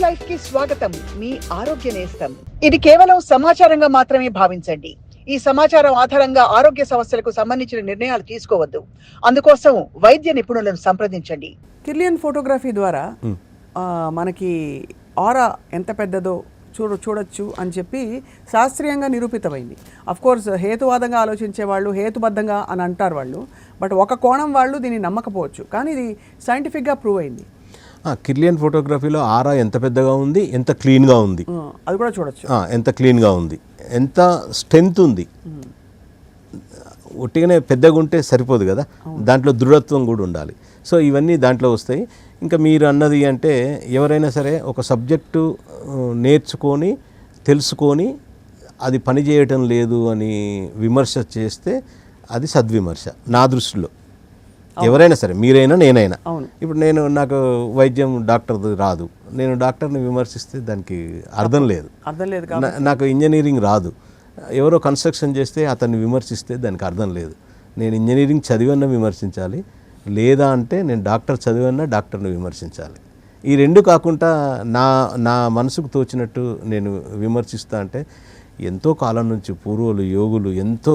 Life కి స్వాగతం. మీ ఆరోగ్య నేస్తం. ఇది కేవలం సమాచారంగా మాత్రమే భావించండి. ఈ సమాచారం ఆధారంగా ఆరోగ్య సమస్యలకు సంబంధించిన నిర్ణయాలు తీసుకోవద్దు. అందుకోసం వైద్య నిపుణులను సంప్రదించండి. కిర్లియన్ ఫోటోగ్రఫీ ద్వారా మనకి ఆరా ఎంత పెద్దదో చూడొచ్చు అని చెప్పి శాస్త్రీయంగా నిరూపితమైంది. కోర్స్ హేతువాదంగా ఆలోచించే వాళ్ళు హేతుబద్ధంగా అని అంటారు వాళ్ళు, బట్ ఒక కోణం వాళ్ళు దీన్ని నమ్మకపోవచ్చు, కానీ ఇది సైంటిఫిక్గా ప్రూవ్ అయింది. కిర్లియన్ ఫోటోగ్రఫీలో ఆరా ఎంత పెద్దగా ఉంది, ఎంత క్లీన్గా ఉంది, అది కూడా చూడొచ్చు. ఎంత క్లీన్గా ఉంది, ఎంత స్ట్రెంగ్త్ ఉంది. ఒట్టిగానే పెద్దగా ఉంటే సరిపోదు కదా, దాంట్లో దృఢత్వం కూడా ఉండాలి. సో ఇవన్నీ దాంట్లో వస్తాయి. ఇంకా మీరు అన్నది అంటే ఎవరైనా సరే ఒక సబ్జెక్టు నేర్చుకొని తెలుసుకొని అది పని చేయటం లేదు అని విమర్శ చేస్తే అది సద్విమర్శ నా దృష్టిలో. ఎవరైనా సరే, మీరైనా నేనైనా. ఇప్పుడు నాకు వైద్యం డాక్టర్ది రాదు, నేను డాక్టర్ని విమర్శిస్తే దానికి అర్థం లేదు. నాకు ఇంజనీరింగ్ రాదు, ఎవరో కన్స్ట్రక్షన్ చేస్తే అతన్ని విమర్శిస్తే దానికి అర్థం లేదు. నేను ఇంజనీరింగ్ చదివన్నా విమర్శించాలి, లేదా అంటే నేను డాక్టర్ చదివన్నా డాక్టర్ని విమర్శించాలి. ఈ రెండు కాకుండా నా మనసుకు తోచినట్టు నేను విమర్శిస్తా అంటే ఎంతో కాలం నుంచి పూర్వులు యోగులు ఎంతో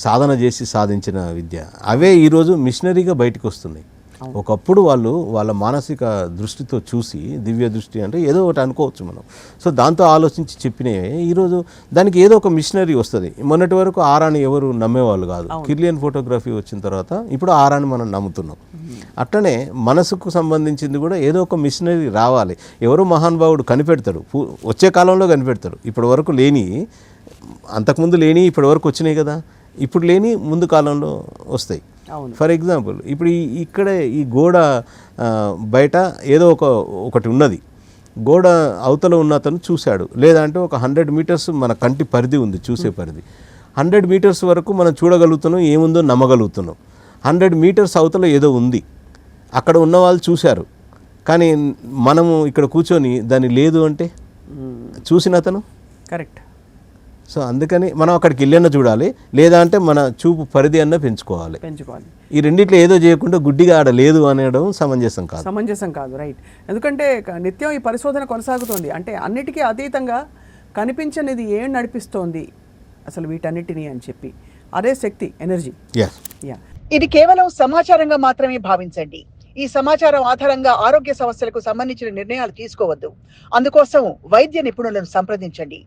సాధన చేసి సాధించిన విద్య అవే ఈరోజు మిషనరీగా బయటకు వస్తున్నాయి. ఒకప్పుడు వాళ్ళ మానసిక దృష్టితో చూసి, దివ్య దృష్టి అంటే ఏదో ఒకటి అనుకోవచ్చు మనం, సో దాంతో ఆలోచించి చెప్పినవే ఈరోజు దానికి ఏదో ఒక మిషనరీ వస్తుంది. మొన్నటి వరకు ఆరాని ఎవరు నమ్మేవాళ్ళు కాదు. కిర్లియన్ ఫోటోగ్రఫీ వచ్చిన తర్వాత ఇప్పుడు ఆరాని మనం నమ్ముతున్నాం. అట్లనే మనసుకు సంబంధించింది కూడా ఏదో ఒక మిషనరీ రావాలి. ఎవరో మహానుభావుడు కనిపెడతాడు, వచ్చే కాలంలో కనిపెడతాడు. ఇప్పటి వరకు లేని, అంతకుముందు లేని ఇప్పటి వరకు వచ్చినాయి కదా, ఇప్పుడు లేని ముందు కాలంలో వస్తాయి. ఫర్ ఎగ్జాంపుల్ ఇప్పుడు ఇక్కడ ఈ గోడ బయట ఏదో ఒకటి ఉన్నది, గోడ అవతల ఉన్న అతను చూశాడు, లేదంటే ఒక 100 మీటర్స్ మన కంటి పరిధి ఉంది, చూసే పరిధి 100 మీటర్స్ వరకు మనం చూడగలుగుతున్నాం, ఏముందో నమ్మగలుగుతున్నాం. 100 మీటర్స్ అవతల ఏదో ఉంది, అక్కడ ఉన్న వాళ్ళు చూశారు, కానీ మనము ఇక్కడ కూర్చొని దాన్ని లేదు అంటే చూసిన అతను కరెక్ట్. సో అందుకని మనం అక్కడికి వెళ్ళన్న చూడాలి, లేదా అంటే మన చూపు పరిధి అన్న పెంచుకోవాలి. ఈ రెండిట్లో ఏదో చేయకుండా గుడ్డిగా ఆడ లేదు అనడం సమంజసం కాదు. రైట్. ఎందుకంటే నిత్యం ఈ పరిశోధన కొనసాగుతోంది. అంటే అన్నిటికీ అతీతంగా కనిపించనిది ఏం నడిపిస్తోంది అసలు వీటన్నిటినీ అని చెప్పి, అదే శక్తి, ఎనర్జీ. ఇది కేవలం సమాచారంగా మాత్రమే భావించండి. ఈ సమాచారం ఆధారంగా ఆరోగ్య సమస్యలకు సంబంధించిన నిర్ణయాలు తీసుకోవద్దు. అందుకోసం వైద్య నిపుణులను సంప్రదించండి.